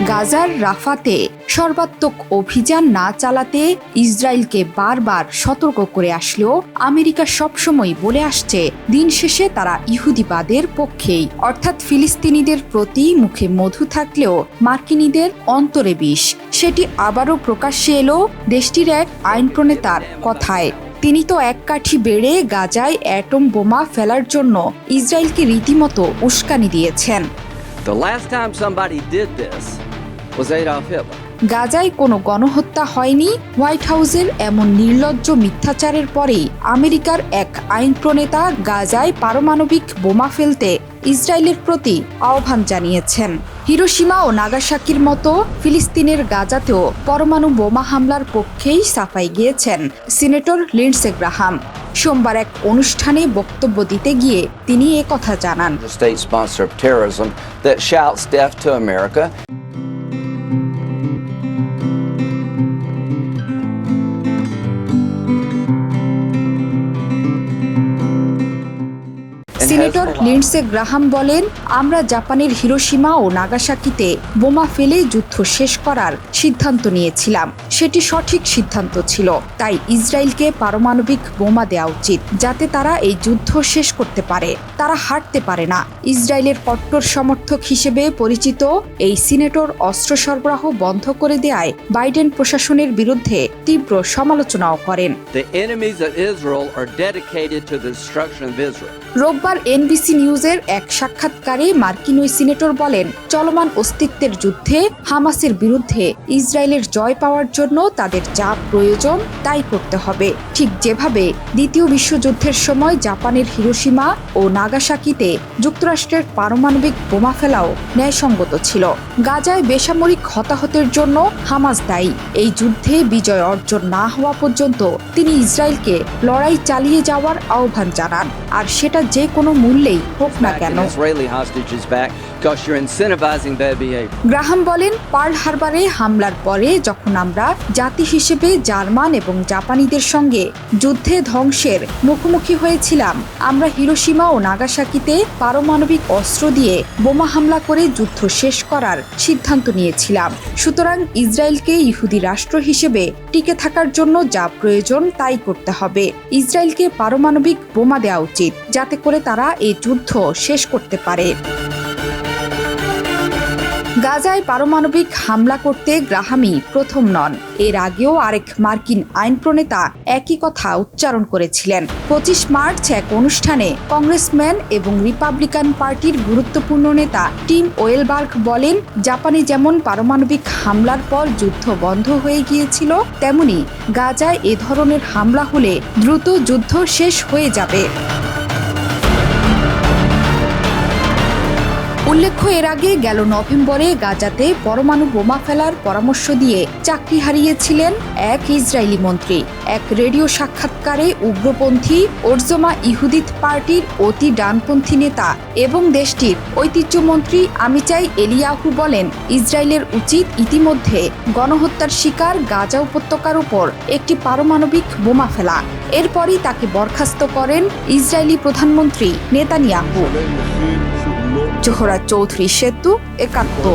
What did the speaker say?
গাজার রাফাতে সর্বাত্মক অভিযান না চালাতে ইসরায়েলকে বারবার সতর্ক করে আসলেও আমেরিকা সবসময় বলে আসছে দিন শেষে তারা ইহুদিবাদের পক্ষেই, অর্থাৎ ফিলিস্তিনিদের প্রতি মুখে মধু থাকলেও মার্কিনীদের অন্তরে বিষ। সেটি আবারও প্রকাশ্যে এলো দেশটির এক আইন প্রণেতার কথায়। তিনি তো এক কাঠি বেড়ে গাজায় অ্যাটম বোমা ফেলার জন্য ইসরায়েলকে রীতিমতো উস্কানি দিয়েছেন। The last time somebody did this was Adolf Hitler. গাজায় কোনো গণহত্যা হয়নি, হোয়াইট হাউসের এমন নির্লজ্জ মিথ্যাচারের পরেই আমেরিকার এক আইন প্রণেতা গাজায় পারমাণবিক বোমা ফেলতে ইসরায়েলের প্রতি আহ্বান জানিয়েছেন। হিরোশিমা ও নাগাসাকির মতো ফিলিস্তিনের গাজাতেও পরমাণু বোমা হামলার পক্ষেই সাফাই গিয়েছেন সিনেটর লিন্ডসে গ্রাহাম। সোমবার এক অনুষ্ঠানে বক্তব্য দিতে গিয়ে তিনি একথা জানান। The state sponsor of terrorism that shouts death to America. Senator Lindsey Graham বলেন, আমরা জাপানের হিরোশিমা ও নাগাসাকিতে বোমা ফেলে যুদ্ধ শেষ করার সিদ্ধান্ত নিয়েছিলাম। সেটি সঠিক সিদ্ধান্ত ছিল। তাই ইসরায়েলকে পারমাণবিক বোমা দেওয়া উচিত, যাতে তারা এই যুদ্ধ শেষ করতে পারে। তারা হারতে পারে না। ইসরায়েলের কট্টর সমর্থক হিসেবে পরিচিত এই সিনেটর অস্ত্র সরবরাহ বন্ধ করে দেয়ায় বাইডেন প্রশাসনের বিরুদ্ধে তীব্র সমালোচনাও করেন। The enemies of Israel are dedicated to the destruction of Israel. রোববার এনবিসি নিউজের এক সাক্ষাৎকারে মার্কিন ওই সিনেটর বলেন, চলমান অস্তিত্বের যুদ্ধে হামাসের বিরুদ্ধে ইসরায়েলের জয় পাওয়ার জন্য তাদের যা প্রয়োজন তাই করতে হবে, ঠিক যেভাবে দ্বিতীয় বিশ্বযুদ্ধের সময় জাপানের হিরোশিমা ও নাগাসাকিতে যুক্তরাষ্ট্রের পারমাণবিক বোমা ফেলাও ন্যায়সঙ্গত ছিল। গাজায় বেসামরিক হতাহতের জন্য হামাস দায়ী। এই যুদ্ধে বিজয় অর্জন না হওয়া পর্যন্ত তিনি ইসরায়েলকে লড়াই চালিয়ে যাওয়ার আহ্বান জানান, আর সেটা যে কোনো মূল্যেই হোক না কেন। গ্রাহাম বলেন, পার্ল হারবারে হামলার পরে যখন আমরা জাতি হিসেবে জার্মান এবং জাপানিদের সঙ্গে যুদ্ধে ধ্বংসের মুখোমুখি হয়েছিলাম, আমরা হিরোশিমা ও নাগাসাকিতে পারমাণবিক অস্ত্র দিয়ে বোমা হামলা করে যুদ্ধ শেষ করার সিদ্ধান্ত নিয়েছিলাম। সুতরাং ইসরায়েলকে ইহুদি রাষ্ট্র হিসেবে টিকে থাকার জন্য যা প্রয়োজন তাই করতে হবে। ইসরায়েলকে পারমাণবিক বোমা দেওয়া উচিত, যাতে করে তারা এই যুদ্ধ শেষ করতে পারে। গাজায় পারমাণবিক হামলা করতে গ্রাহামই প্রথম নন। এর আগেও আরেক মার্কিন আইন প্রণেতা একই কথা উচ্চারণ করেছিলেন। 25 মার্চ এক অনুষ্ঠানে কংগ্রেসম্যান এবং রিপাবলিকান পার্টির গুরুত্বপূর্ণ নেতা টিম ওয়েলবার্গ বলেন, জাপানে যেমন পারমাণবিক হামলার পর যুদ্ধ বন্ধ হয়ে গিয়েছিল, তেমনি গাজায় এ ধরনের হামলা হলে দ্রুত যুদ্ধ শেষ হয়ে যাবে। উল্লেখ্য, এর আগে গেল নভেম্বরে গাজাতে পরমাণু বোমা ফেলার পরামর্শ দিয়ে চাকরি হারিয়েছিলেন এক ইসরায়েলি মন্ত্রী। এক রেডিও সাক্ষাৎকারে উগ্রপন্থী ওরজমা ইহুদিত পার্টির অতি ডানপন্থী নেতা এবং দেশটির ঐতিহ্যমন্ত্রী আমিচাই এলিয়াহু বলেন, ইসরায়েলের উচিত ইতিমধ্যে গণহত্যার শিকার গাজা উপত্যকার উপর একটি পারমাণবিক বোমা ফেলা। এরপরই তাকে বরখাস্ত করেন ইসরায়েলি প্রধানমন্ত্রী নেতানিয়াহু। জোহরা চৌধুরী সেতু, ৭১।